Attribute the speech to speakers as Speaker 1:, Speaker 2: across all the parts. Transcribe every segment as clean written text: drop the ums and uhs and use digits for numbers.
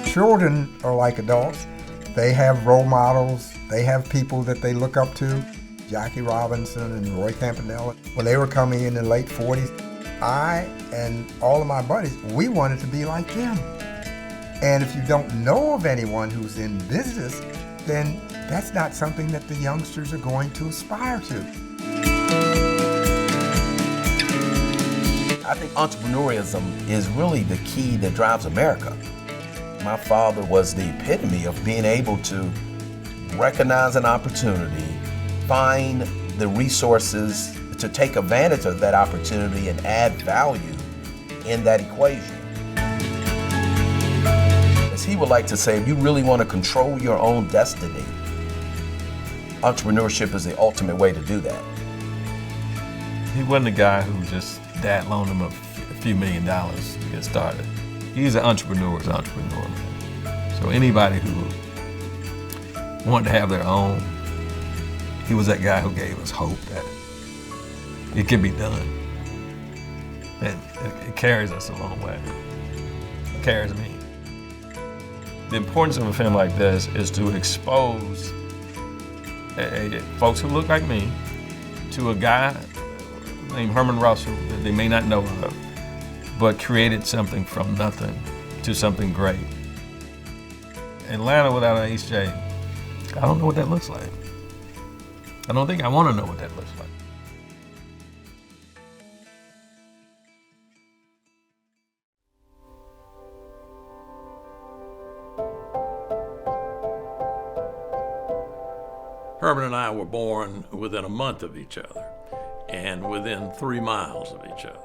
Speaker 1: Children are like adults. They have role models. They have people that they look up to. Jackie Robinson and Roy Campanella. When they were coming in the late 40s, I and all of my buddies, we wanted to be like them. And if you don't know of anyone who's in business, then that's not something that the youngsters are going to aspire to.
Speaker 2: I think entrepreneurism is really the key that drives America. My father was the epitome of being able to recognize an opportunity, find the resources to take advantage of that opportunity and add value in that equation. As he would like to say, if you really want to control your own destiny, entrepreneurship is the ultimate way to do that.
Speaker 3: He wasn't a guy who just dad loaned him a few $1 million to get started. He's an entrepreneur's entrepreneur, man. So anybody who wanted to have their own, he was that guy who gave us hope that it can be done. And it carries us a long way. It carries me. The importance of a film like this is to expose folks who look like me to a guy named Herman Russell that they may not know of, but created something from nothing to something great. Atlanta without an H.J., I don't know what that looks like. I don't think I want to know what that looks like.
Speaker 4: Herman and I were born within a month of each other and within 3 miles of each other.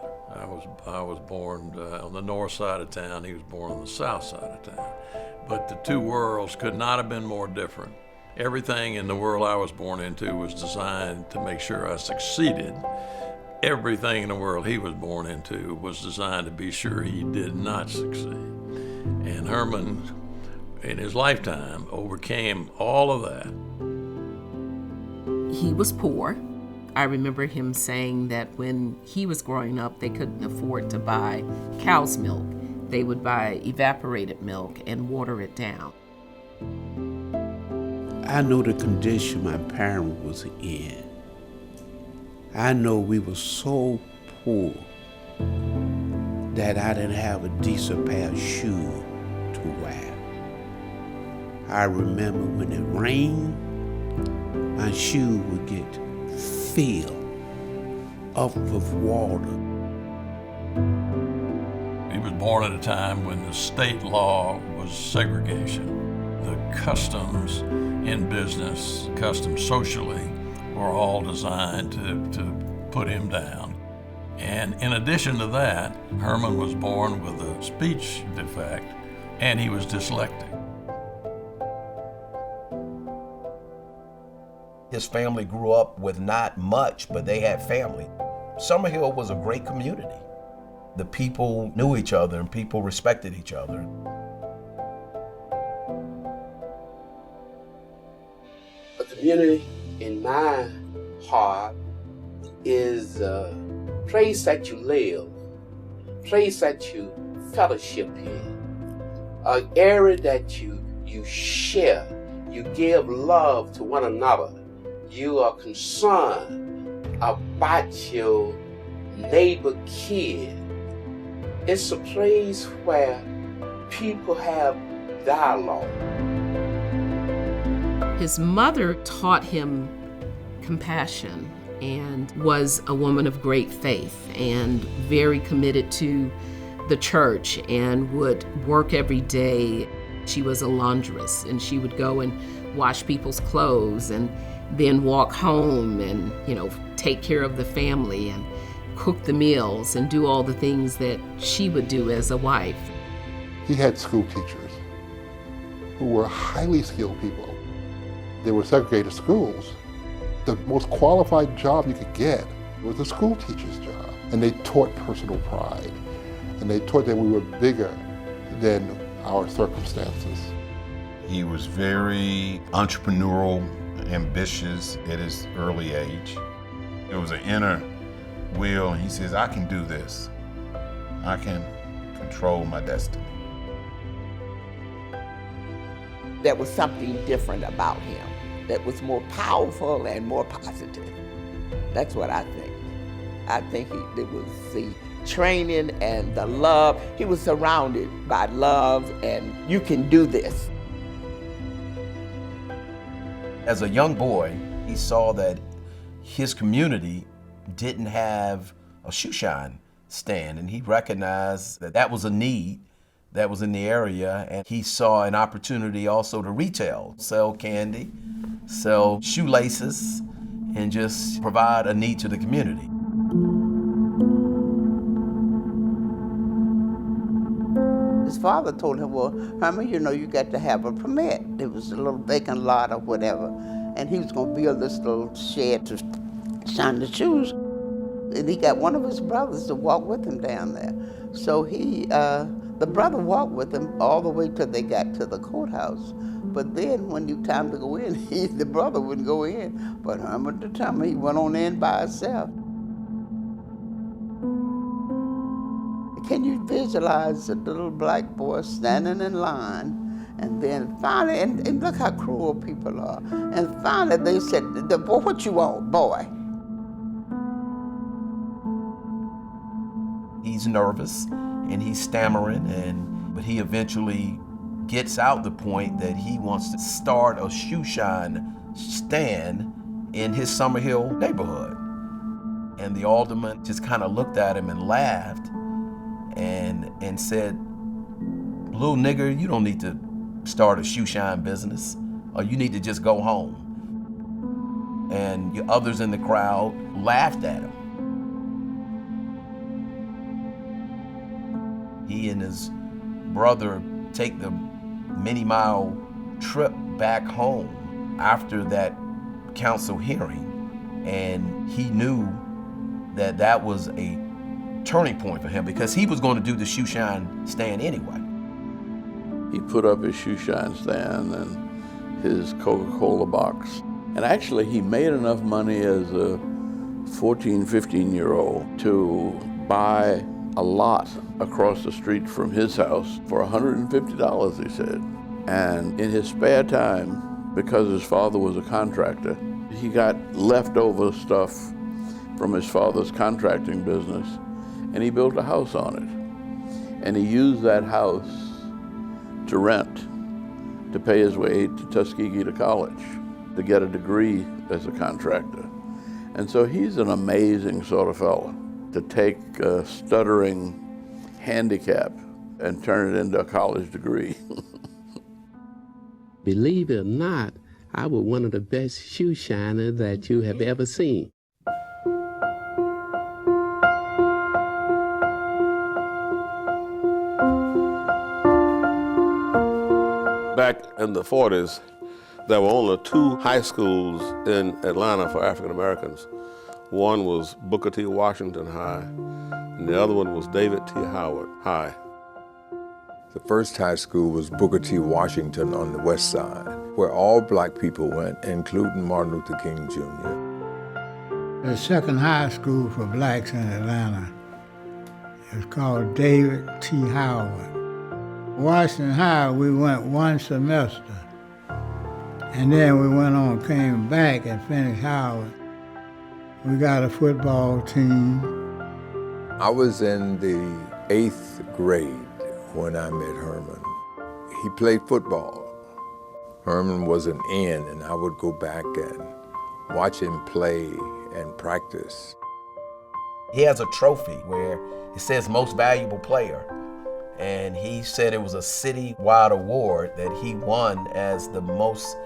Speaker 4: I was born on the north side of town, he was born on the south side of town. But the two worlds could not have been more different. Everything in the world I was born into was designed to make sure I succeeded. Everything in the world he was born into was designed to be sure he did not succeed. And Herman, in his lifetime, overcame all of that.
Speaker 5: He was poor. I remember him saying that when he was growing up, they couldn't afford to buy cow's milk. They would buy evaporated milk and water it down.
Speaker 6: I know the condition my parent was in. I know we were so poor that I didn't have a decent pair of shoes to wear. I remember when it rained, my shoe would get filled up with water.
Speaker 4: He was born at a time when the state law was segregation. The customs in business, customs socially, were all designed to put him down. And in addition to that, Herman was born with a speech defect and he was dyslexic.
Speaker 2: His family grew up with not much, but they had family. Summerhill was a great community. The people knew each other and people respected each other.
Speaker 6: A community in my heart is a place that you live, place that you fellowship in, an area that you share, you give love to one another. You are concerned about your neighbor kid. It's a place where people have dialogue.
Speaker 5: His mother taught him compassion and was a woman of great faith and very committed to the church and would work every day. She was a laundress and she would go and wash people's clothes and then walk home and, take care of the family and cook the meals and do all the things that she would do as a wife.
Speaker 7: He had school teachers who were highly skilled people. They were segregated schools. The most qualified job you could get was a school teacher's job. And they taught personal pride. And they taught that we were bigger than our circumstances.
Speaker 8: He was very entrepreneurial, ambitious at his early age. There was an inner will, and he says, I can do this. I can control my destiny.
Speaker 9: There was something different about him that was more powerful and more positive. That's what I think. I think it was the training and the love. He was surrounded by love, and you can do this.
Speaker 2: As a young boy, he saw that his community didn't have a shoe shine stand, and he recognized that that was a need that was in the area, and he saw an opportunity also to retail, sell candy, sell shoelaces, and just provide a need to the community.
Speaker 6: His father told him, well, Herman, you know, you got to have a permit. It was a little vacant lot or whatever, and he was going to build this little shed to shine the shoes. And he got one of his brothers to walk with him down there. So the brother walked with him all the way till they got to the courthouse. But then when it time to go in, the brother wouldn't go in. But Herman determined he went on in by himself. Can you visualize the little black boy standing in line, and then finally, and look how cruel people are, and finally they said, boy, what you want, boy?
Speaker 2: He's nervous and he's stammering, but he eventually gets out the point that he wants to start a shoe shine stand in his Summer Hill neighborhood. And the alderman just kind of looked at him and laughed and said, little nigger, you don't need to start a shoe shine business, or you need to just go home. And the others in the crowd laughed at him. He and his brother take the many-mile trip back home after that council hearing, and he knew that that was a turning point for him because he was going to do the shoe shine stand anyway.
Speaker 4: He put up his shoe shine stand and his Coca-Cola box. And actually, he made enough money as a 14, 15-year-old to buy a lot across the street from his house for $150, he said. And in his spare time, because his father was a contractor, he got leftover stuff from his father's contracting business, and he built a house on it. And he used that house to rent, to pay his way to Tuskegee to college, to get a degree as a contractor. And so he's an amazing sort of fellow to take a stuttering handicap and turn it into a college degree.
Speaker 10: Believe it or not, I was one of the best shoe shiners that you have ever seen.
Speaker 11: Back in the 40s, there were only two high schools in Atlanta for African Americans. One was Booker T. Washington High, and the other one was David T. Howard High.
Speaker 12: The first high school was Booker T. Washington on the west side, where all black people went, including Martin Luther King Jr.
Speaker 13: The second high school for blacks in Atlanta is called David T. Howard. Washington High, we went one semester, and then we went on, came back and finished Howard. We got a football team.
Speaker 12: I was in the 8th grade when I met Herman. He played football. Herman was an end, and I would go back and watch him play and practice.
Speaker 2: He has a trophy where it says most valuable player, and he said it was a city-wide award that he won as the most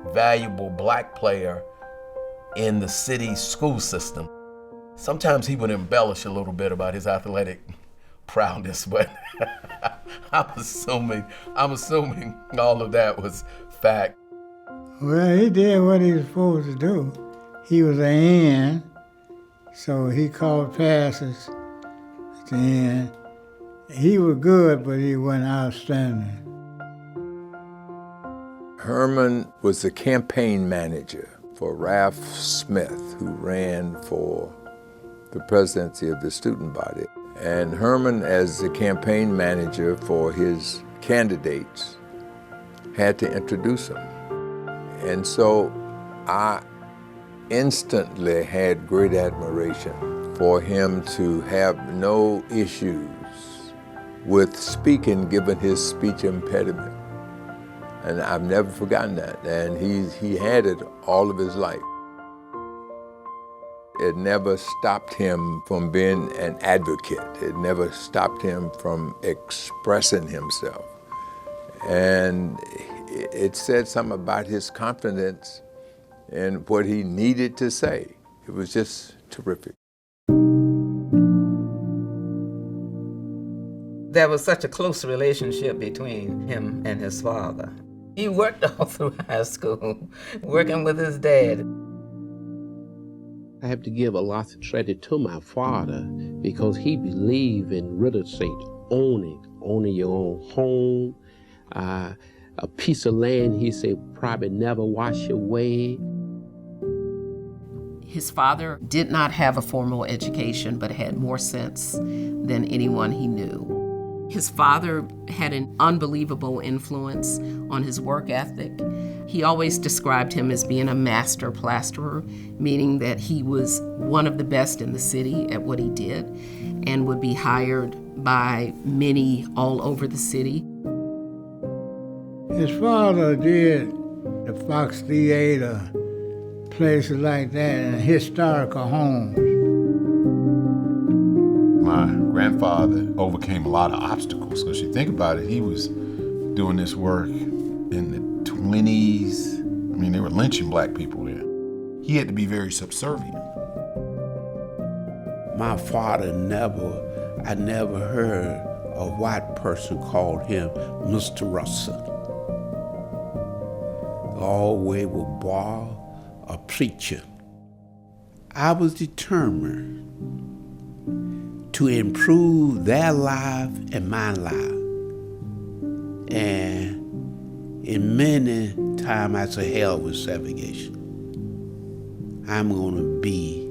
Speaker 2: valuable black player in the city's school system. Sometimes he would embellish a little bit about his athletic prowess, but I'm assuming all of that was fact.
Speaker 13: Well, he did what he was supposed to do. He was an end, so he called passes at the end. He was good, but he wasn't outstanding.
Speaker 12: Herman was the campaign manager for Ralph Smith, who ran for the the presidency of the student body. And Herman, as the campaign manager for his candidates, had to introduce him. And so I instantly had great admiration for him to have no issues with speaking given his speech impediment. And I've never forgotten that. And he had it all of his life. It never stopped him from being an advocate. It never stopped him from expressing himself. And it said something about his confidence in what he needed to say. It was just terrific.
Speaker 14: There was such a close relationship between him and his father. He worked all through high school, working with his dad.
Speaker 10: I have to give a lot of credit to my father because he believed in real estate, owning your own home, a piece of land he said probably never wash away.
Speaker 5: His father did not have a formal education, but had more sense than anyone he knew. His father had an unbelievable influence on his work ethic. He always described him as being a master plasterer, meaning that he was one of the best in the city at what he did and would be hired by many all over the city.
Speaker 13: His father did the Fox Theater, places like that, and historical homes.
Speaker 8: My grandfather overcame a lot of obstacles, because you think about it, he was doing this work in the 20s. I mean, they were lynching black people there. He had to be very subservient.
Speaker 6: My father I never heard a white person call him Mr. Russell. Always would borrow a preacher. I was determined to improve their life and my life. And in many times I said, hell with segregation. I'm gonna be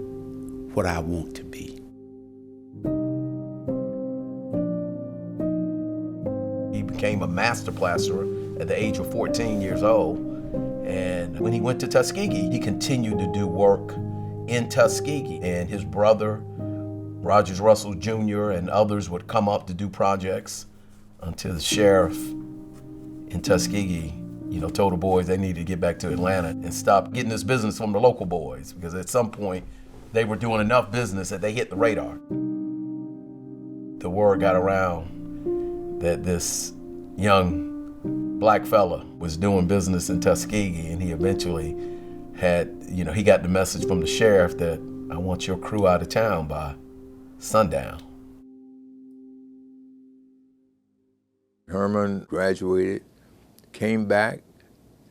Speaker 6: what I want to be.
Speaker 2: He became a master plasterer at the age of 14 years old. And when he went to Tuskegee, he continued to do work in Tuskegee. And his brother, Rogers Russell Jr., and others would come up to do projects until the sheriff in Tuskegee, told the boys they needed to get back to Atlanta and stop getting this business from the local boys, because at some point they were doing enough business that they hit the radar. The word got around that this young black fella was doing business in Tuskegee, and he eventually he got the message from the sheriff that I want your crew out of town by sundown.
Speaker 12: Herman graduated, came back,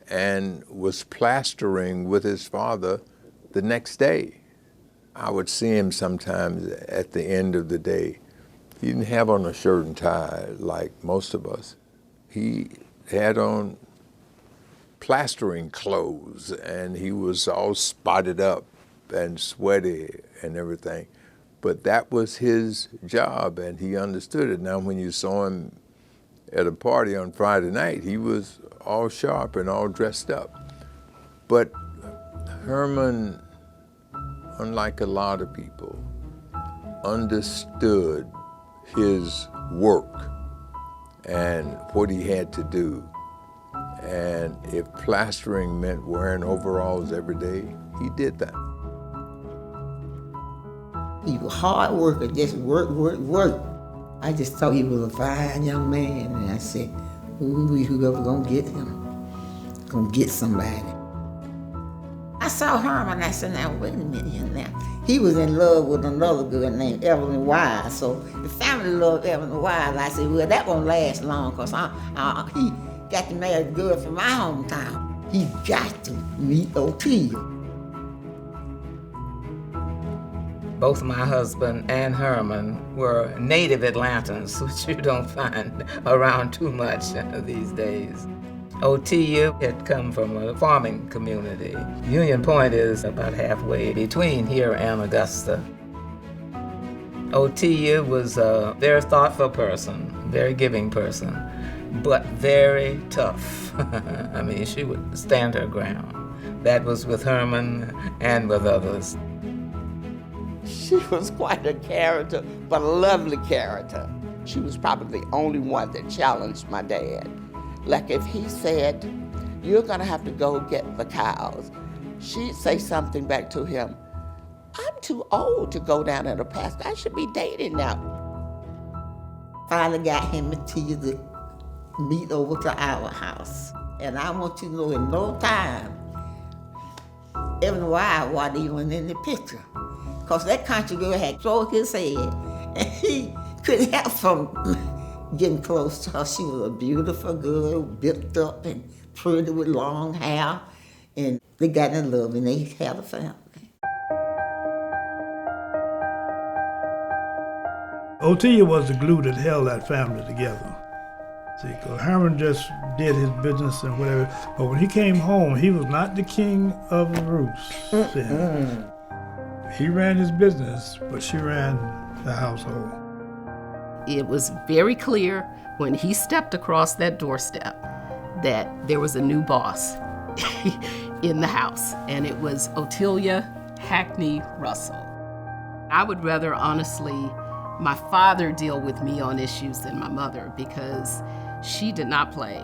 Speaker 12: and was plastering with his father the next day. I would see him sometimes at the end of the day. He didn't have on a shirt and tie like most of us. He had on plastering clothes, and he was all spotted up and sweaty and everything. But that was his job, and he understood it. Now, when you saw him at a party on Friday night, he was all sharp and all dressed up. But Herman, unlike a lot of people, understood his work and what he had to do. And if plastering meant wearing overalls every day, he did that.
Speaker 15: He was a hard worker, just work. I just thought he was a fine young man, and I said, whoever gonna get him, gonna get somebody. I saw Herman, I said, now wait a minute now. He was in love with another girl named Evelyn Wise, so the family loved Evelyn Wise. I said, well, that won't last long, because he got to marry a girl from my hometown. He got to meet Otelia.
Speaker 14: Both my husband and Herman were native Atlantans, which you don't find around too much these days. Otelia had come from a farming community. Union Point is about halfway between here and Augusta. Otia was a very thoughtful person, very giving person, but very tough. I mean, she would stand her ground. That was with Herman and with others.
Speaker 9: She was quite a character, but a lovely character. She was probably the only one that challenged my dad. Like if he said, "You're gonna have to go get the cows," she'd say something back to him, "I'm too old to go down in the pasture. I should be dating now."
Speaker 15: Finally got him and Tia to meet over to our house. And I want you to know in no time, Evan Wild wasn't even in the picture. Because that country girl had thrown his head and he couldn't help from getting close to her. She was a beautiful girl, built up and pretty with long hair. And they got in love and they had a family.
Speaker 16: Otia was the glue that held that family together. See, because Herman just did his business and whatever, but when he came home, he was not the king of the roost. He ran his business, but she ran the household.
Speaker 5: It was very clear when he stepped across that doorstep that there was a new boss in the house, and it was Otelia Hackney Russell. I would rather honestly my father deal with me on issues than my mother, because she did not play.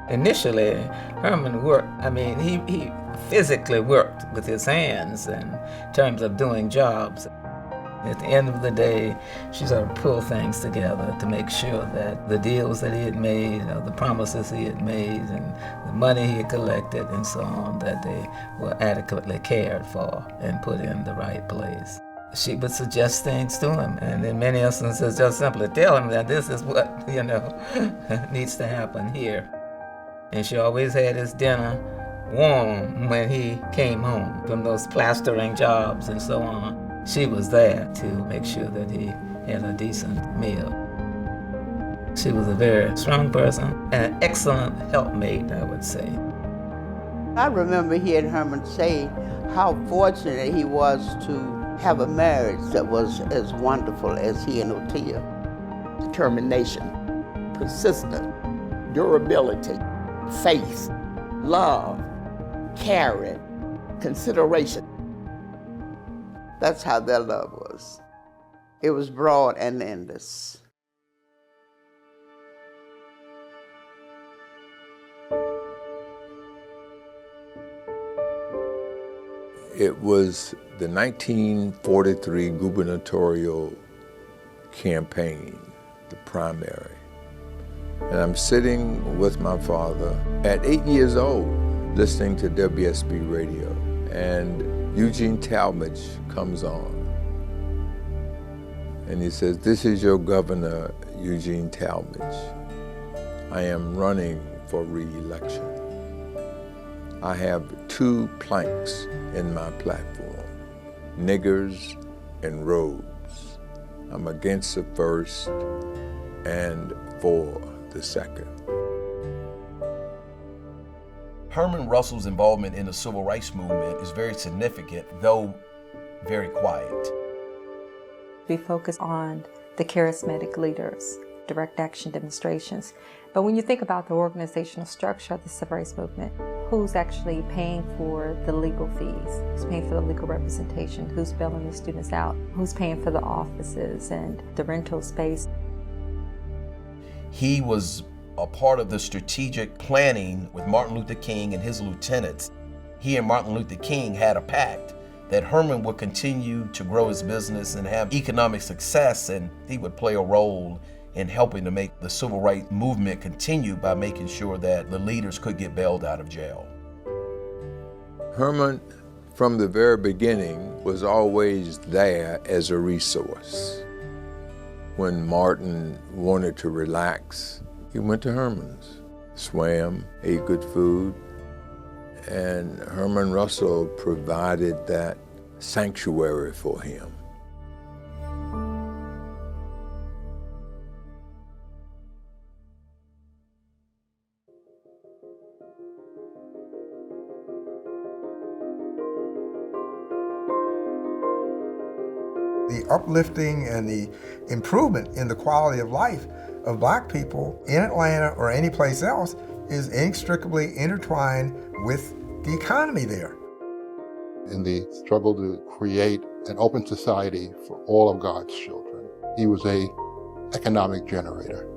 Speaker 14: Initially, Herman worked. I mean, he physically worked with his hands in terms of doing jobs. At the end of the day, she sort of pulled things together to make sure that the deals that he had made, the promises he had made, and the money he had collected and so on, that they were adequately cared for and put in the right place. She would suggest things to him, and in many instances just simply tell him that this is what, needs to happen here. And she always had his dinner warm when he came home from those plastering jobs and so on. She was there to make sure that he had a decent meal. She was a very strong person and an excellent helpmate, I would say.
Speaker 9: I remember hearing Herman say how fortunate he was to have a marriage that was as wonderful as he and Otia. Determination, persistence, durability, faith, love, caring, consideration. That's how their love was. It was broad and endless.
Speaker 12: It was the 1943 gubernatorial campaign, the primary. And I'm sitting with my father at 8 years old, listening to WSB radio, and Eugene Talmadge comes on. And he says, "This is your governor, Eugene Talmadge. I am running for re-election. I have 2 planks in my platform, niggers and roads. I'm against the first and for the second."
Speaker 2: Herman Russell's involvement in the civil rights movement is very significant, though very quiet.
Speaker 17: We focus on the charismatic leaders, direct action demonstrations. But when you think about the organizational structure of the civil rights movement, who's actually paying for the legal fees? Who's paying for the legal representation? Who's bailing the students out? Who's paying for the offices and the rental space?
Speaker 2: He was a part of the strategic planning with Martin Luther King and his lieutenants. He and Martin Luther King had a pact that Herman would continue to grow his business and have economic success, and he would play a role in helping to make the civil rights movement continue by making sure that the leaders could get bailed out of jail.
Speaker 12: Herman, from the very beginning, was always there as a resource. When Martin wanted to relax, he went to Herman's, swam, ate good food, and Herman Russell provided that sanctuary for him.
Speaker 1: The uplifting and the improvement in the quality of life of black people in Atlanta or any place else is inextricably intertwined with the economy there.
Speaker 7: In the struggle to create an open society for all of God's children, he was an economic generator,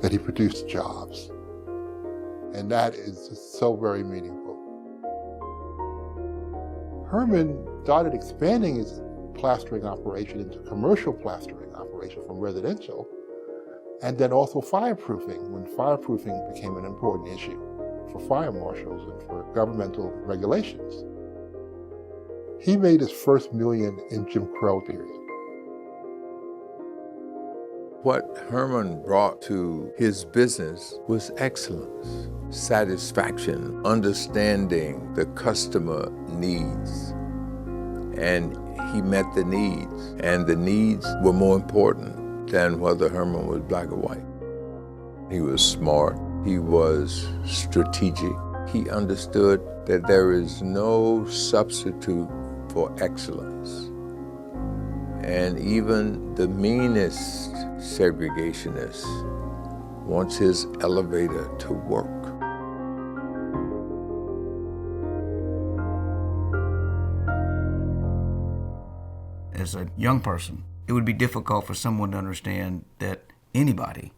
Speaker 7: that he produced jobs. And that is just so very meaningful. Herman started expanding his plastering operation into commercial plastering operation from residential, and then also fireproofing, when fireproofing became an important issue for fire marshals and for governmental regulations. He made his first million in Jim Crow period.
Speaker 12: What Herman brought to his business was excellence, satisfaction, understanding the customer needs. And he met the needs, and the needs were more important than whether Herman was black or white. He was smart, he was strategic. He understood that there is no substitute for excellence. And even the meanest segregationist wants his elevator to work.
Speaker 18: As a young person, it would be difficult for someone to understand that anybody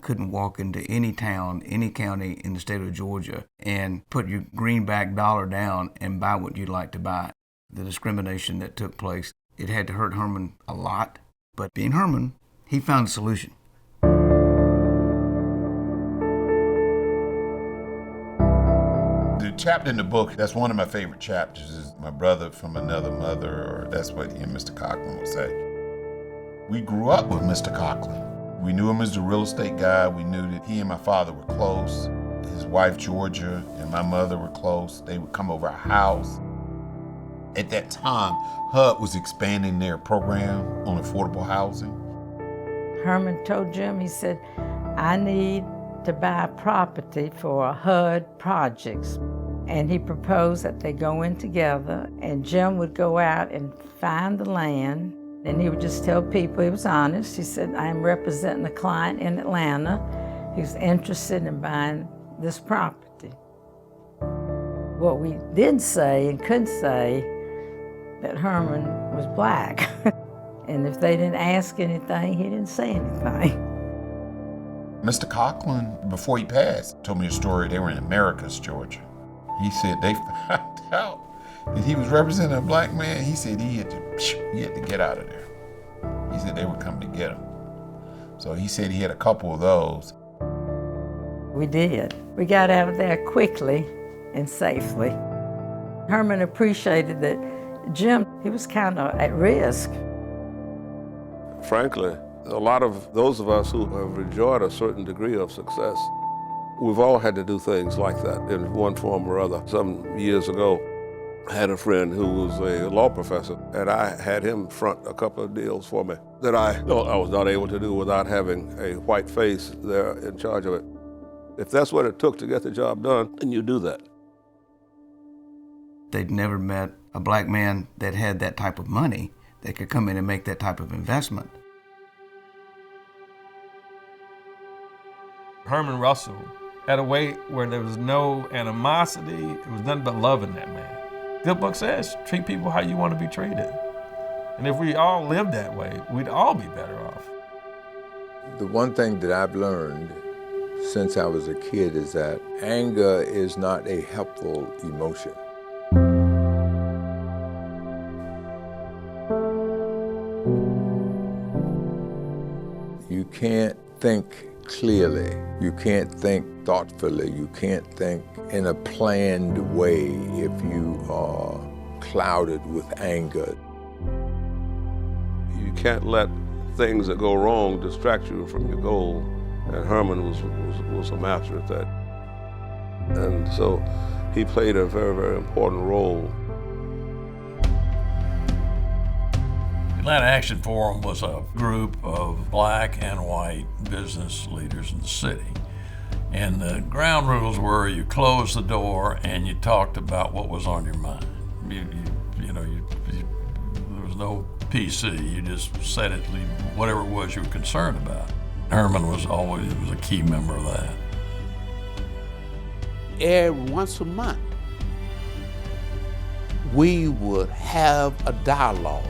Speaker 18: couldn't walk into any town, any county in the state of Georgia and put your greenback dollar down and buy what you'd like to buy. The discrimination that took place, it had to hurt Herman a lot, but being Herman, he found a solution.
Speaker 8: The chapter in the book, that's one of my favorite chapters, is My Brother from Another Mother, or that's what he and Mr. Coughlin would say. We grew up with Mr. Coughlin. We knew him as the real estate guy. We knew that he and my father were close. His wife, Georgia, and my mother were close. They would come over our house. At that time, HUD was expanding their program on affordable housing.
Speaker 19: Herman told Jim, he said, I need to buy property for HUD projects. And he proposed that they go in together, and Jim would go out and find the land, and he would just tell people he was honest. He said, I'm representing a client in Atlanta who's interested in buying this property. What we did say and could say that Herman was black. And if they didn't ask anything, he didn't say anything.
Speaker 8: Mr. Coughlin, before he passed, told me a story. They were in Americus, Georgia. He said they found out that he was representing a black man. He said he had to get out of there. He said they would come to get him. So he said he had a couple of those.
Speaker 19: We did. We got out of there quickly and safely. Herman appreciated that Jim, he was kind of at risk.
Speaker 11: Frankly, a lot of those of us who have enjoyed a certain degree of success, we've all had to do things like that in one form or other. Some years ago, I had a friend who was a law professor, and I had him front a couple of deals for me that I was not able to do without having a white face there in charge of it. If that's what it took to get the job done, then you do that.
Speaker 18: They'd never met a black man that had that type of money that could come in and make that type of investment.
Speaker 3: Herman Russell had a way where there was no animosity. It was nothing but love in that man. Good book says, treat people how you want to be treated. And if we all lived that way, we'd all be better off.
Speaker 12: The one thing that I've learned since I was a kid is that anger is not a helpful emotion. You can't think clearly. You can't think thoughtfully. You can't think in a planned way if you are clouded with anger.
Speaker 11: You can't let things that go wrong distract you from your goal. And Herman was a master at that. And so he played a very, very important role.
Speaker 4: Atlanta Action Forum was a group of black and white business leaders in the city. And the ground rules were you closed the door and you talked about what was on your mind. There was no PC. You just said it, whatever it was you were concerned about. Herman was a key member of that.
Speaker 6: Every once a month, we would have a dialogue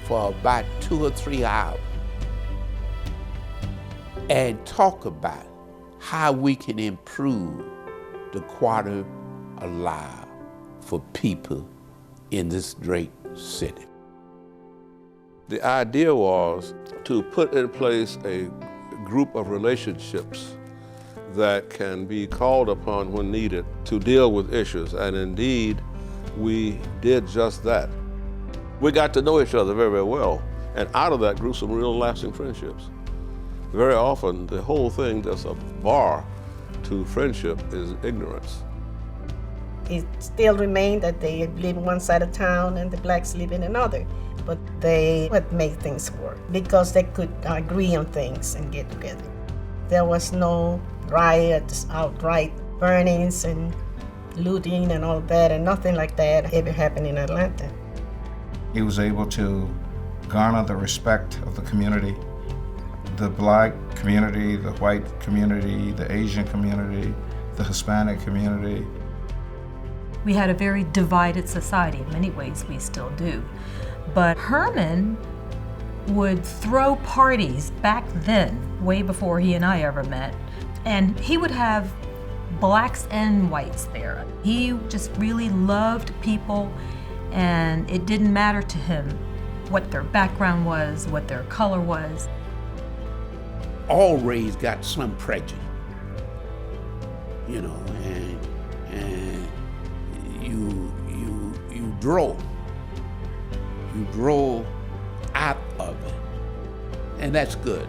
Speaker 6: for about 2 or 3 hours and talk about how we can improve the quality of life for people in this great city.
Speaker 11: The idea was to put in place a group of relationships that can be called upon when needed to deal with issues, and indeed, we did just that. We got to know each other very, very well, and out of that grew some real lasting friendships. Very often, the whole thing that's a bar to friendship is ignorance.
Speaker 20: It still remained that they live in one side of town and the blacks live in another. But they would make things work because they could agree on things and get together. There was no riots, outright burnings and looting and all that, and nothing like that ever happened in Atlanta.
Speaker 21: He was able to garner the respect of the community, the black community, the white community, the Asian community, the Hispanic community.
Speaker 22: We had a very divided society. In many ways, we still do. But Herman would throw parties back then, way before he and I ever met, and he would have blacks and whites there. He just really loved people, and it didn't matter to him what their background was, what their color was.
Speaker 6: All race got some prejudice, you know, and you grow out of it, and that's good.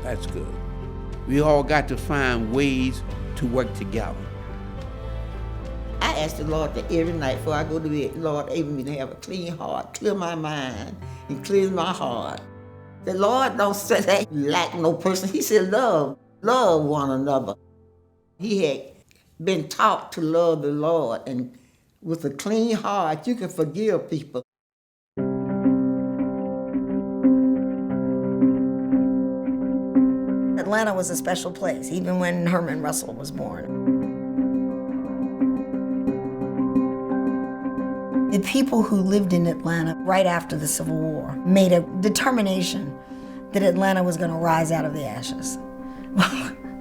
Speaker 6: That's good. We all got to find ways to work together.
Speaker 15: I ask the Lord that every night before I go to bed, Lord, able me to have a clean heart, clear my mind, and clear my heart. The Lord don't say that lack no person. He said love one another. He had been taught to love the Lord, and with a clean heart, you can forgive people.
Speaker 23: Atlanta was a special place, even when Herman Russell was born. The people who lived in Atlanta right after the Civil War made a determination that Atlanta was going to rise out of the ashes.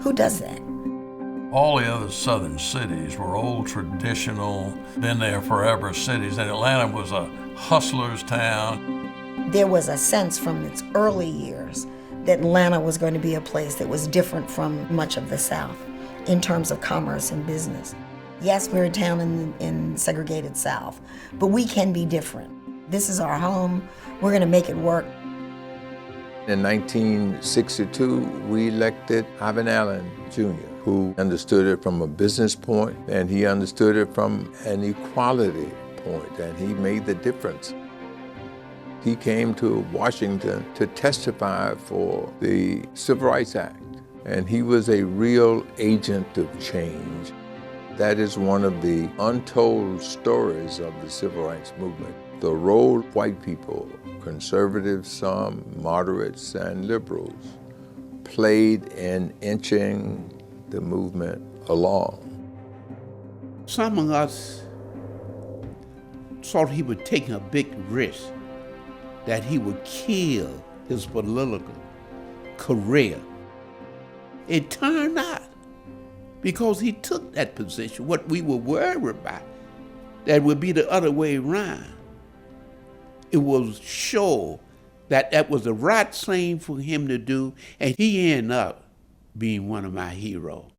Speaker 23: Who does that?
Speaker 4: All the other southern cities were old, traditional, been there forever cities, and Atlanta was a hustler's town.
Speaker 23: There was a sense from its early years that Atlanta was going to be a place that was different from much of the South in terms of commerce and business. Yes, we're a town in segregated South, but we can be different. This is our home. We're going to make it work.
Speaker 12: In 1962, we elected Ivan Allen Jr., who understood it from a business point, and he understood it from an equality point, and he made the difference. He came to Washington to testify for the Civil Rights Act, and he was a real agent of change. That is one of the untold stories of the Civil Rights Movement. The role white people, conservatives, some, moderates, and liberals, played in inching the movement along.
Speaker 6: Some of us thought he was taking a big risk, that he would kill his political career. It turned out, because he took that position, what we were worried about, that would be the other way around. It was sure that that was the right thing for him to do, and he ended up being one of my heroes.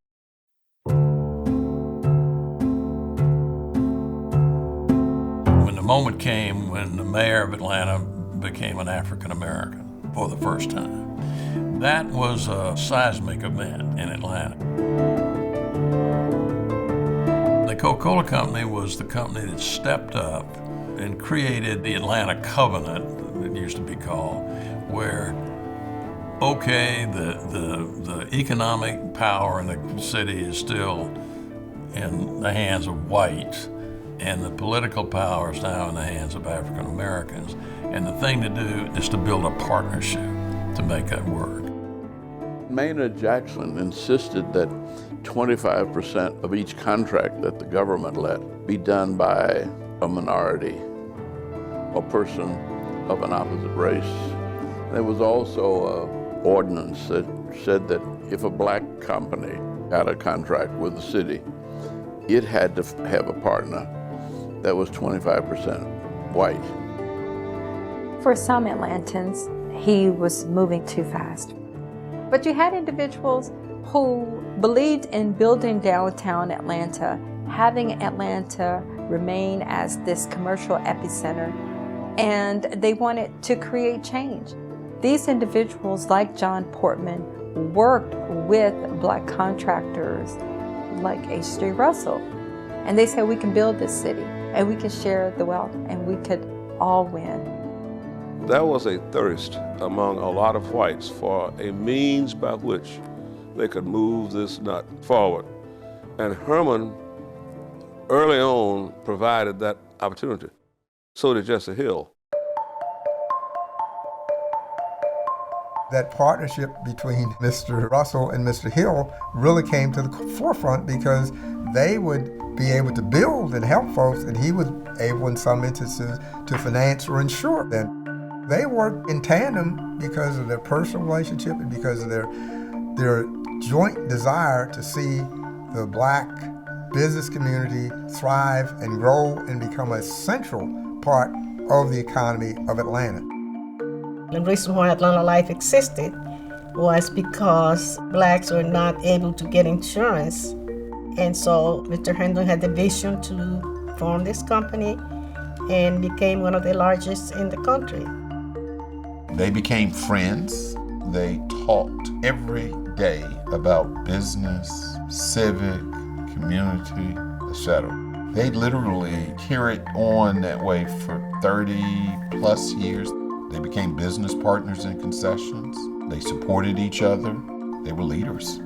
Speaker 4: When the moment came when the mayor of Atlanta became an African American for the first time, that was a seismic event in Atlanta. The Coca-Cola Company was the company that stepped up and created the Atlanta Covenant, it used to be called, where, okay, the economic power in the city is still in the hands of whites, And the political power is now in the hands of African Americans. And the thing to do is to build a partnership to make that work.
Speaker 10: Maynard Jackson insisted that 25% of each contract that the government let be done by a minority, a person of an opposite race. There was also an ordinance that said that if a black company got a contract with the city, it had to have a partner that was 25% white.
Speaker 17: For some Atlantans, he was moving too fast. But you had individuals who believed in building downtown Atlanta, having Atlanta remain as this commercial epicenter, and they wanted to create change. These individuals, like John Portman, worked with black contractors like H.G. Russell. And they said, we can build this city, and we can share the wealth, and we could all win.
Speaker 11: There was a thirst among a lot of whites for a means by which they could move this nut forward. And Herman, early on, provided that opportunity. So did Jesse Hill.
Speaker 1: That partnership between Mr. Russell and Mr. Hill really came to the forefront because they would be able to build and help folks, and he was able in some instances to finance or insure them. They worked in tandem because of their personal relationship and because of their joint desire to see the black business community thrive and grow and become a central part of the economy of Atlanta.
Speaker 20: The reason why Atlanta Life existed was because blacks were not able to get insurance. And so Mr. Herndon had the vision to form this company and became one of the largest in the country.
Speaker 8: They became friends. They talked every day about business, civic, community, etc. They literally carried on that way for 30 plus years. They became business partners in concessions. They supported each other. They were leaders.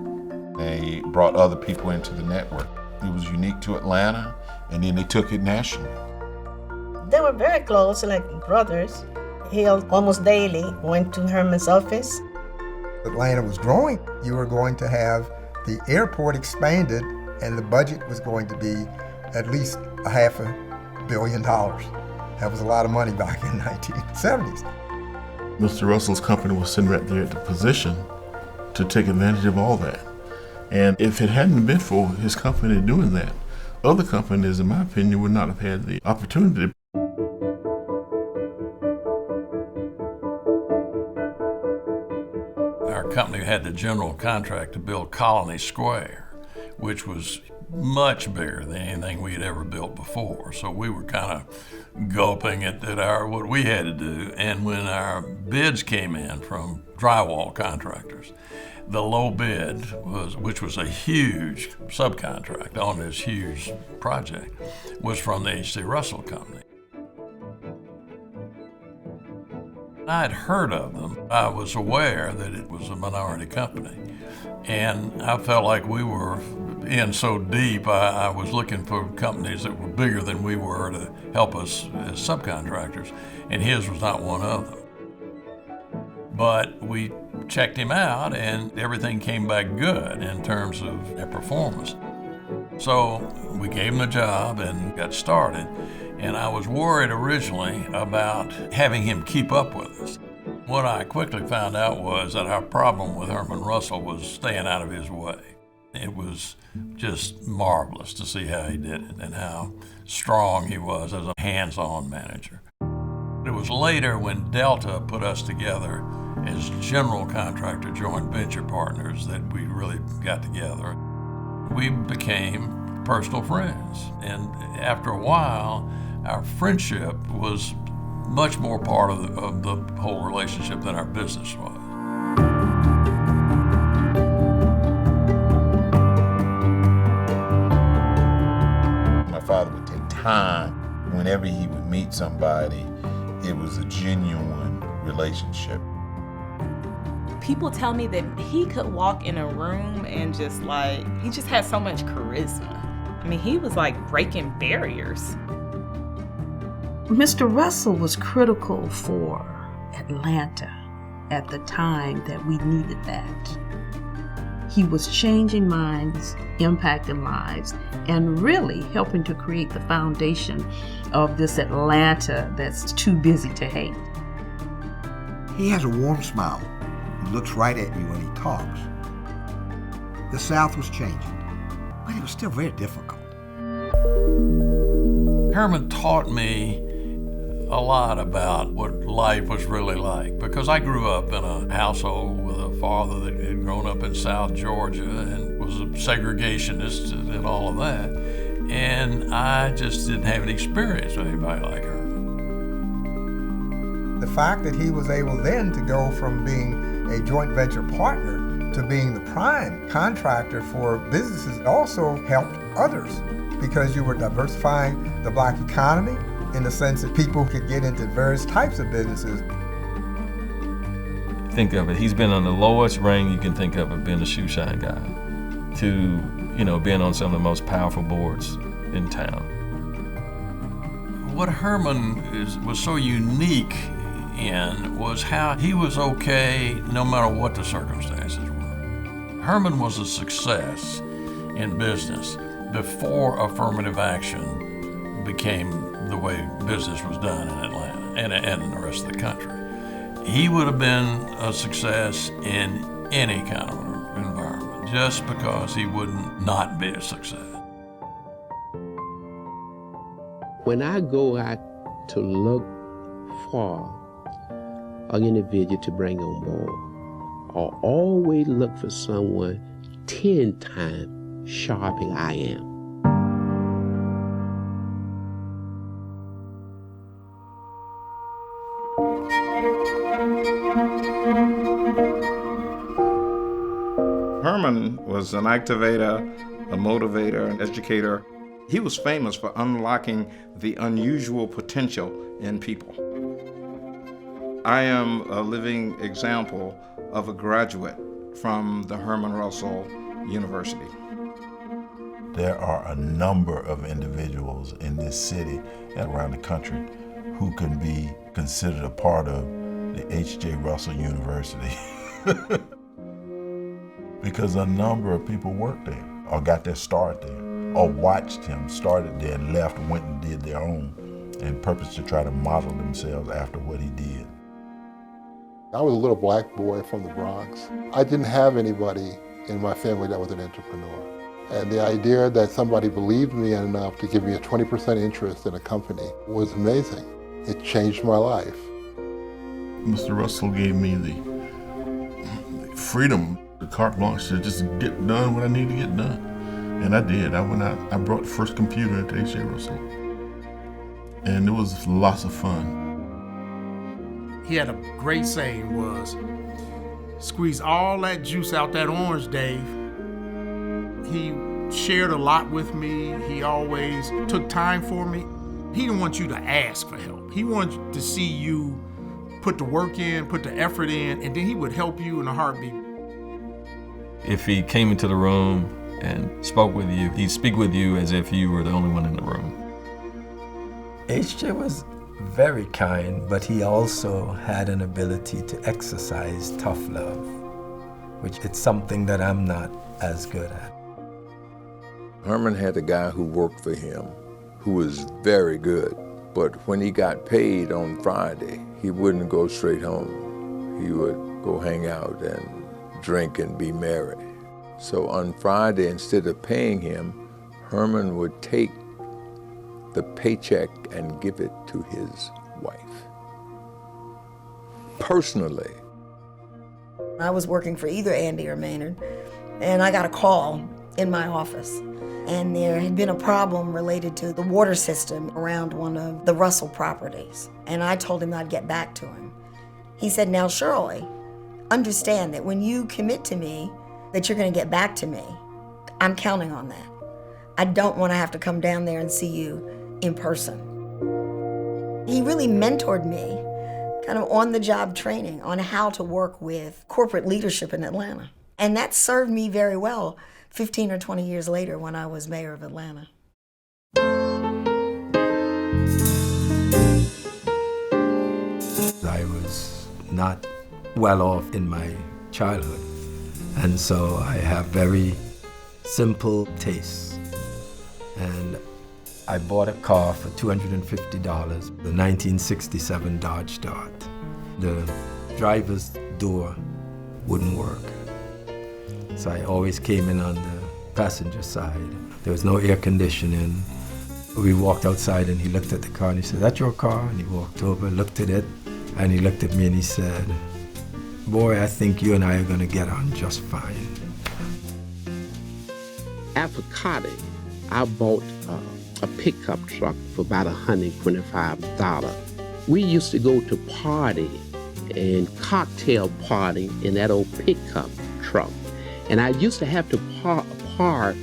Speaker 8: They brought other people into the network. It was unique to Atlanta, and then they took it national.
Speaker 20: They were very close, like brothers. Hill almost daily went to Herman's office.
Speaker 1: Atlanta was growing. You were going to have the airport expanded, and the budget was going to be at least $500 million. That was a lot of money back in the 1970s.
Speaker 13: Mr. Russell's company was sitting right there at the position to take advantage of all that. And if it hadn't been for his company doing that, other companies, in my opinion, would not have had the opportunity.
Speaker 4: Our company had the general contract to build Colony Square, which was much bigger than anything we had ever built before. So we were kind of gulping at what we had to do. And when our bids came in from drywall contractors, the low bid which was a huge subcontract on this huge project, was from the H.C. Russell Company. I had heard of them. I was aware that it was a minority company. And I felt like we were in so deep, I was looking for companies that were bigger than we were to help us as subcontractors, and his was not one of them. But we checked him out, and everything came back good in terms of their performance. So we gave him the job and got started, and I was worried originally about having him keep up with us. What I quickly found out was that our problem with Herman Russell was staying out of his way. It was just marvelous to see how he did it and how strong he was as a hands-on manager. It was later when Delta put us together as general contractor joint venture partners that we really got together. We became personal friends, and after a while, our friendship was much more part of the whole relationship than our business was.
Speaker 8: My father would take time. Whenever he would meet somebody, it was a genuine relationship.
Speaker 16: People tell me that he could walk in a room and he just had so much charisma.
Speaker 5: I mean, he was like breaking barriers.
Speaker 9: Mr. Russell was critical for Atlanta at the time that we needed that. He was changing minds, impacting lives, and really helping to create the foundation of this Atlanta that's too busy to hate.
Speaker 14: He has a warm smile. He looks right at you when he talks. The South was changing, but it was still very difficult.
Speaker 4: Herman taught me a lot about what life was really like, because I grew up in a household with a father that had grown up in South Georgia and was a segregationist and all of that. And I just didn't have any experience with anybody like Herman.
Speaker 1: The fact that he was able then to go from being a joint venture partner to being the prime contractor for businesses also helped others, because you were diversifying the black economy in the sense that people could get into various types of businesses.
Speaker 3: Think of it, he's been on the lowest rung you can think of being a shoe shine guy to, being on some of the most powerful boards in town.
Speaker 4: What Herman was so unique in was how he was okay no matter what the circumstances were. Herman was a success in business before affirmative action became the way business was done in Atlanta and in the rest of the country. He would have been a success in any kind of environment just because he wouldn't not be a success.
Speaker 6: When I go out to look for an individual to bring on board, I always look for someone 10 times sharper than I am.
Speaker 21: Herman was an activator, a motivator, an educator. He was famous for unlocking the unusual potential in people. I am a living example of a graduate from the Herman Russell University.
Speaker 2: There are a number of individuals in this city and around the country who can be considered a part of the H.J. Russell University. Because a number of people worked there, or got their start there, or watched him, started there and left, went and did their own, and purposed to try to model themselves after what he did.
Speaker 7: I was a little black boy from the Bronx. I didn't have anybody in my family that was an entrepreneur. And the idea that somebody believed me enough to give me a 20% interest in a company was amazing. It changed my life.
Speaker 13: Mr. Russell gave me the freedom, the carte blanche to just get done what I need to get done. And I did. I went out, I brought the first computer into H.J. Russell. And it was lots of fun.
Speaker 24: He had a great saying was, squeeze all that juice out that orange, Dave. He shared a lot with me. He always took time for me. He didn't want you to ask for help. He wanted to see you put the work in, put the effort in, and then he would help you in a heartbeat.
Speaker 3: If he came into the room and spoke with you, he'd speak with you as if you were the only one in the room.
Speaker 25: H.J. was very kind, but he also had an ability to exercise tough love, which is something that I'm not as good at.
Speaker 12: Herman had a guy who worked for him who was very good, but when he got paid on Friday, he wouldn't go straight home. He would go hang out and drink and be merry. So on Friday, instead of paying him, Herman would take the paycheck and give it to his wife. Personally.
Speaker 23: I was working for either Andy or Maynard, and I got a call in my office. And there had been a problem related to the water system around one of the Russell properties. And I told him I'd get back to him. He said, now Shirley, understand that when you commit to me that you're gonna get back to me, I'm counting on that. I don't wanna have to come down there and see you in person. He really mentored me, kind of on-the-job training on how to work with corporate leadership in Atlanta. And that served me very well, 15 or 20 years later when I was mayor of Atlanta.
Speaker 25: I was not well off in my childhood, and so I have very simple tastes. And I bought a car for $250, the 1967 Dodge Dart. The driver's door wouldn't work, so I always came in on the passenger side. There was no air conditioning. We walked outside and he looked at the car and he said, "That's your car?" And he walked over, looked at it, and he looked at me and he said, "Boy, I think you and I are gonna get on just fine."
Speaker 6: After Cotty, I bought a pickup truck for about $125. We used to go to party and cocktail party in that old pickup truck. And I used to have to park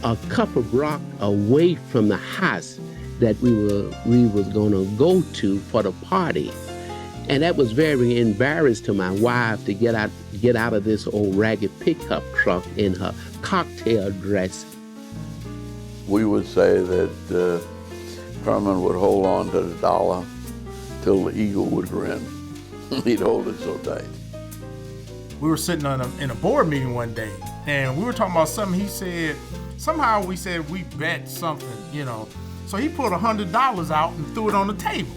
Speaker 6: a couple block away from the house that we was gonna go to for the party. And that was very embarrassing to my wife to get out of this old ragged pickup truck in her cocktail dress.
Speaker 10: We would say that Herman would hold on to the dollar till the eagle would grin. He'd hold it so tight.
Speaker 24: We were sitting in a board meeting one day, and we were talking about something. He said, somehow we said we bet something, you know. So he pulled $100 out and threw it on the table.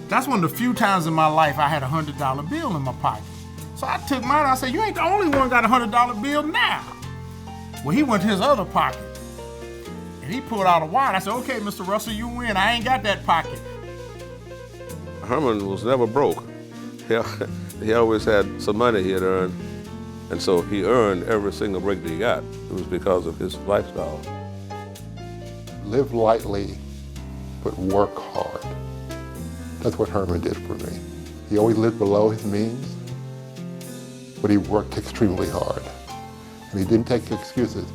Speaker 24: That's one of the few times in my life I had a $100 bill in my pocket. So I took mine, I said, "You ain't the only one got a $100 bill now." Well, he went to his other pocket, and he pulled out a wire. I said, "Okay, Mr. Russell, you win. I ain't got that pocket."
Speaker 11: Herman was never broke. He always had some money he had earned, and so he earned every single break that he got. It was because of his lifestyle.
Speaker 7: Live lightly, but work hard. That's what Herman did for me. He always lived below his means, but he worked extremely hard, and he didn't take excuses.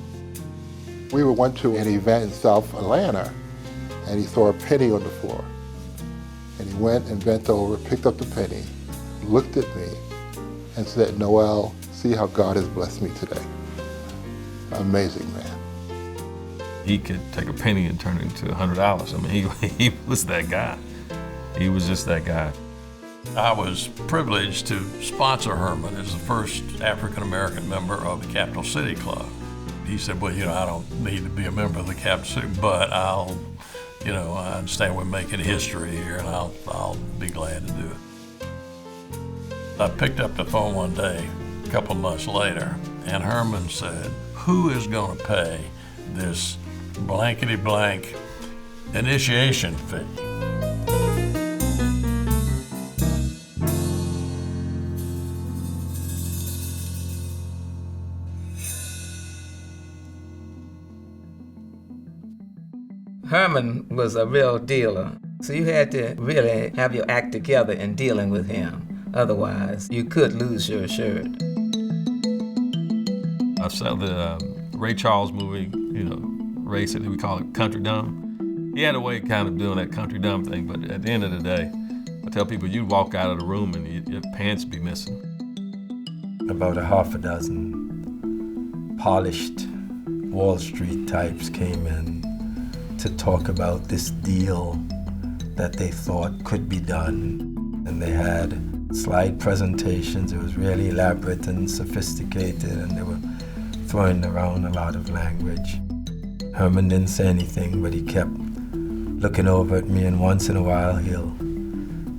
Speaker 7: We went to an event in South Atlanta, and he saw a penny on the floor. And he went and bent over, picked up the penny, looked at me, and said, "Noel, see how God has blessed me today." Amazing man.
Speaker 3: He could take a penny and turn it into $100. I mean, he was that guy. He was just that guy.
Speaker 4: I was privileged to sponsor Herman as the first African-American member of the Capital City Club. He said, "Well, I don't need to be a member of the Capital City, but I understand we're making history here, and I'll be glad to do it." I picked up the phone one day, a couple of months later, and Herman said, "Who is going to pay this blankety-blank initiation fee?"
Speaker 15: Herman was a real dealer, so you had to really have your act together in dealing with him. Otherwise, you could lose your shirt.
Speaker 3: I saw the Ray Charles movie, Ray said we call it country dumb. He had a way kind of doing that country dumb thing, but at the end of the day, I tell people you'd walk out of the room and your pants be missing.
Speaker 25: About a half a dozen polished Wall Street types came in to talk about this deal that they thought could be done. And they had slide presentations. It was really elaborate and sophisticated, and they were throwing around a lot of language. Herman didn't say anything, but he kept looking over at me, and once in a while he'll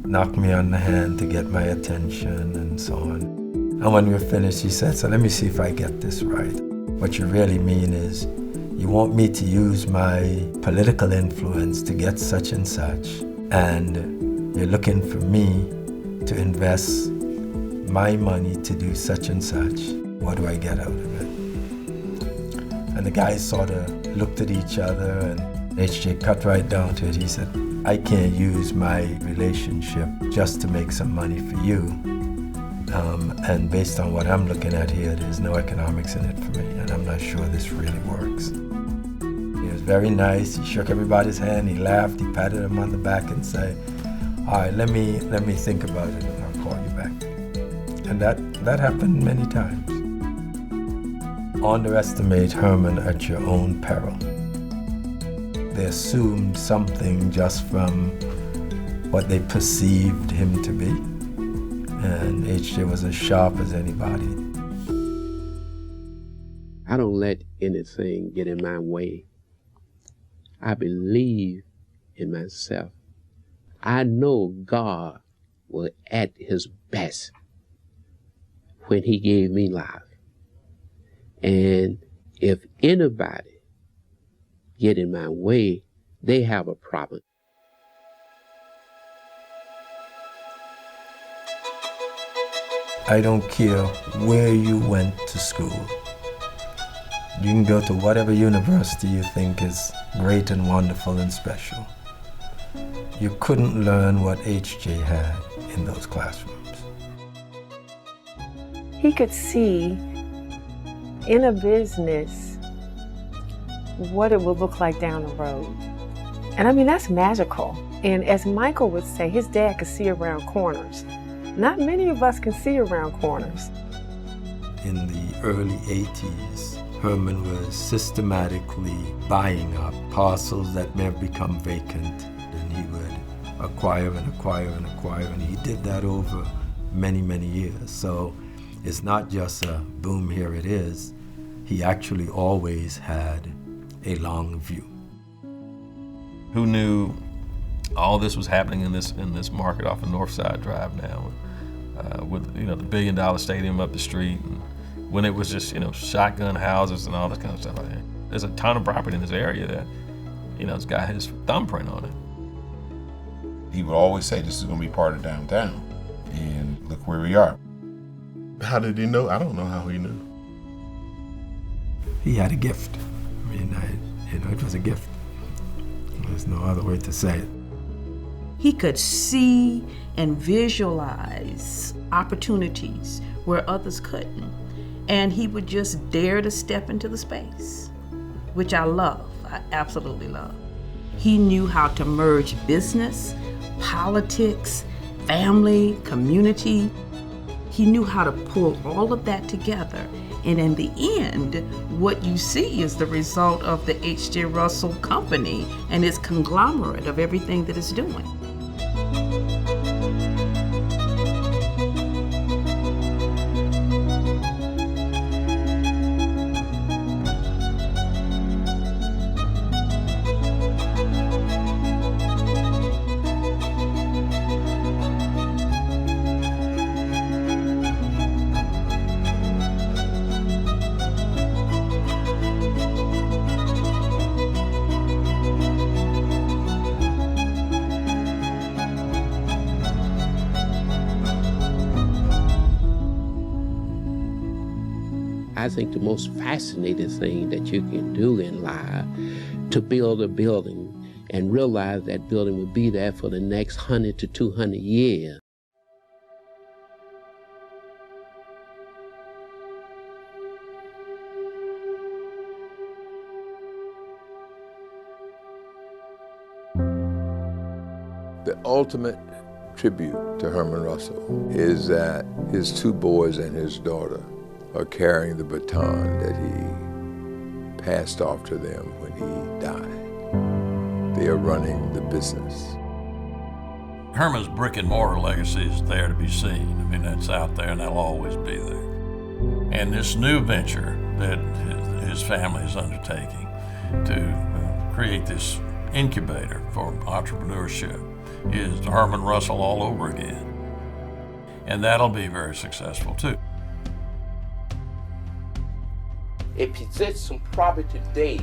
Speaker 25: knock me on the hand to get my attention and so on. And when we were finished, he said, "So let me see if I get this right. What you really mean is, you want me to use my political influence to get such and such, and you're looking for me to invest my money to do such and such. What do I get out of it?" And the guys sort of looked at each other, and HJ cut right down to it. He said, "I can't use my relationship just to make some money for you. And based on what I'm looking at here, there's no economics in it for me, and I'm not sure this really works." He was very nice. He shook everybody's hand. He laughed. He patted him on the back and said, "All right, let me think about it, and I'll call you back." And that happened many times. underestimate Herman at your own peril. They assumed something just from what they perceived him to be, and H.J. was as sharp as anybody.
Speaker 6: I don't let anything get in my way. I believe in myself. I know God was at his best when he gave me life. And if anybody get in my way, they have a problem.
Speaker 25: I don't care where you went to school. You can go to whatever university you think is great and wonderful and special. You couldn't learn what H.J. had in those classrooms.
Speaker 17: He could see in a business what it would look like down the road. And I mean, that's magical. And as Michael would say, his dad could see around corners. Not many of us can see around corners.
Speaker 25: In the early 80s, Herman was systematically buying up parcels that may have become vacant, and he would acquire and acquire and acquire, and he did that over many, many years. So it's not just a boom, here it is. He actually always had a long view.
Speaker 3: Who knew all this was happening in this market off of Northside Drive now, with the $1 billion stadium up the street, and when it was just shotgun houses and all this kind of stuff. There's a ton of property in this area that it's got his thumbprint on it.
Speaker 8: He would always say, this is going to be part of downtown, and look where we are.
Speaker 13: How did he know? I don't know how he knew.
Speaker 25: He had a gift. I mean, it was a gift. There's no other way to say it.
Speaker 9: He could see and visualize opportunities where others couldn't. And he would just dare to step into the space, which I love. I absolutely love. He knew how to merge business, politics, family, community. He knew how to pull all of that together. And in the end, what you see is the result of the H.J. Russell Company and its conglomerate of everything that it's doing.
Speaker 6: I think the most fascinating thing that you can do in life to build a building and realize that building will be there for the next 100 to 200 years.
Speaker 12: The ultimate tribute to Herman Russell is that his two boys and his daughter are carrying the baton that he passed off to them when he died. They are running the business.
Speaker 4: Herman's brick and mortar legacy is there to be seen. I mean, that's out there and that'll always be there. And this new venture that his family is undertaking to create this incubator for entrepreneurship is Herman Russell all over again. And that'll be very successful too.
Speaker 6: It presents some property today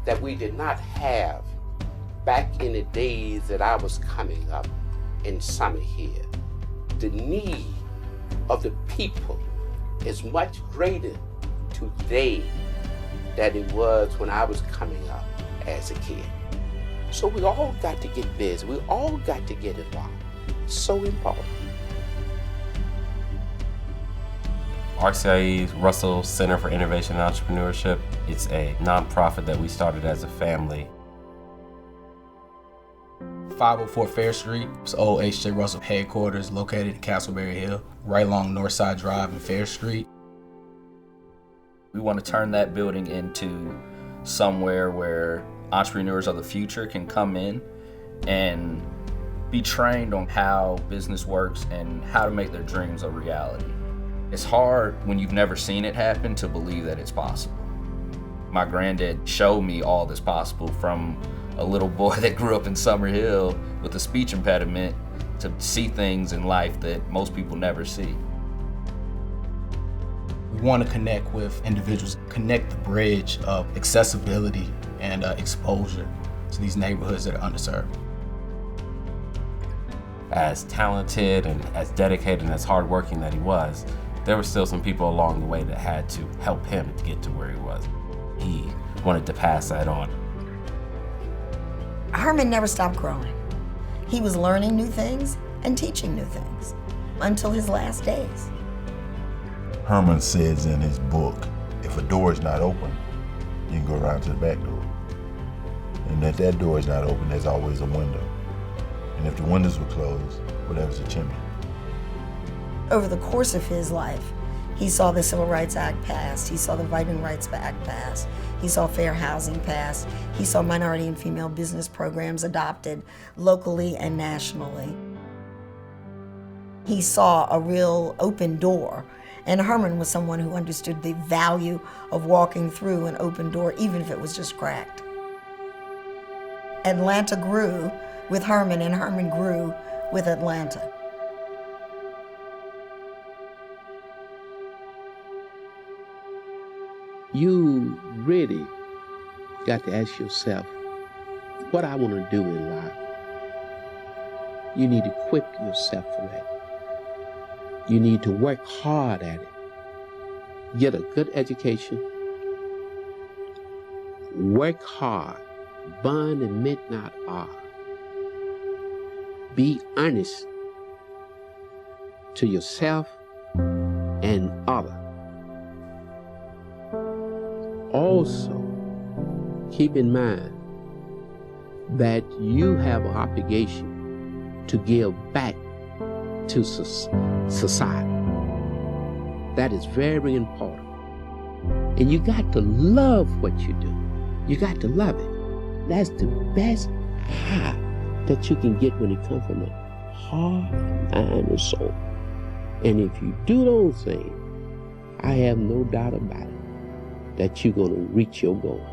Speaker 6: that we did not have back in the days that I was coming up in summer here. The need of the people is much greater today than it was when I was coming up as a kid. So we all got to get busy. We all got to get involved. It's so important.
Speaker 18: RCIE's Russell Center for Innovation and Entrepreneurship. It's a nonprofit that we started as a family.
Speaker 19: 504 Fair Street, it's old H.J. Russell headquarters located in Castleberry Hill, right along Northside Drive and Fair Street. We want to turn that building into somewhere where entrepreneurs of the future can come in and be trained on how business works and how to make their dreams a reality. It's hard when you've never seen it happen to believe that it's possible. My granddad showed me all that's possible, from a little boy that grew up in Summer Hill with a speech impediment to see things in life that most people never see.
Speaker 5: We want to connect with individuals, connect the bridge of accessibility and exposure to these neighborhoods that are underserved.
Speaker 18: As talented and as dedicated and as hardworking that he was, there were still some people along the way that had to help him to get to where he was. He wanted to pass that on.
Speaker 23: Herman never stopped growing. He was learning new things and teaching new things until his last days.
Speaker 8: Herman says in his book, if a door is not open, you can go around to the back door. And if that door is not open, there's always a window. And if the windows were closed, well, there was a chimney.
Speaker 23: Over the course of his life, he saw the Civil Rights Act passed, he saw the Voting Rights Act passed, he saw fair housing passed, he saw minority and female business programs adopted locally and nationally. He saw a real open door, and Herman was someone who understood the value of walking through an open door, even if it was just cracked. Atlanta grew with Herman, and Herman grew with Atlanta.
Speaker 6: You really got to ask yourself, what I want to do in life. You need to equip yourself for that. You need to work hard at it. Get a good education. Work hard. Burn the midnight hour. Be honest to yourself and others. Also, keep in mind that you have an obligation to give back to society. That is very important. And you got to love what you do. You got to love it. That's the best high that you can get when it comes from a heart, mind, and soul. And if you do those things, I have no doubt about it that you're going to reach your goal.